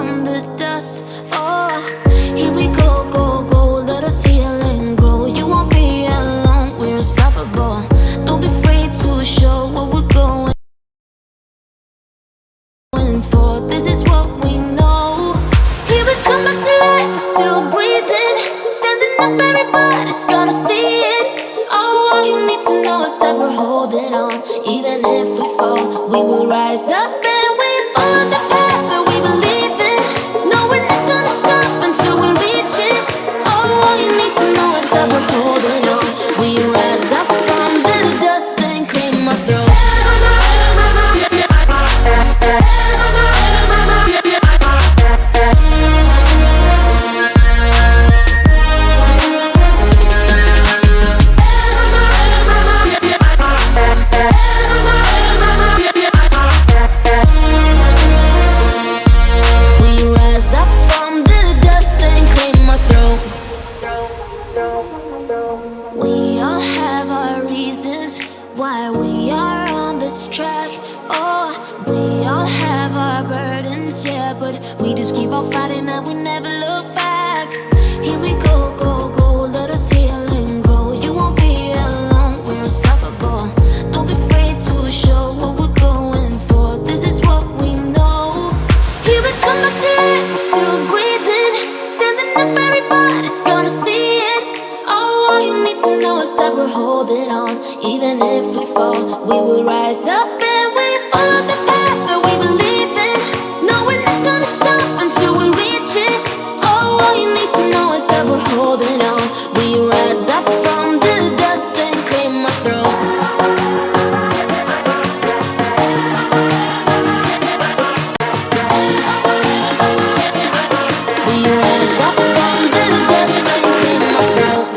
from the dust. Oh, here we go, go, go. Let us heal and grow. You won't be alone. We're unstoppable. Don't be afraid to show what we're going for. This is what we know. Here we come back to life. We're still breathing. Standing up, everybody's gonna see it. Oh, all you need to know is that we're holding on. Even if we fall, we will rise up and we follow the path that we believe in. No, we're not gonna stop until we reach it. Oh, all you need to know is that we're holding on. We rise up from the dust and claim our throne. We all have our reasons why we are on this track. Oh, we all have our burdens, yeah, but we just keep on fighting and we never look back. Here we go, go, go, let us heal and grow. You won't be alone, we're unstoppable. Don't be afraid to show what we're going for. This is what we know. Here we come back to life, we're still breathing. Standing up, everybody's gonna see it. All you need to know is that we're holding on. Even if we fall, we will rise up and we follow the path that we believe in. No, we're not gonna stop until we reach it. Oh, all you need to know is that we're holding on. We rise up from the dust and claim our throne. We rise up from the dust and claim our throne.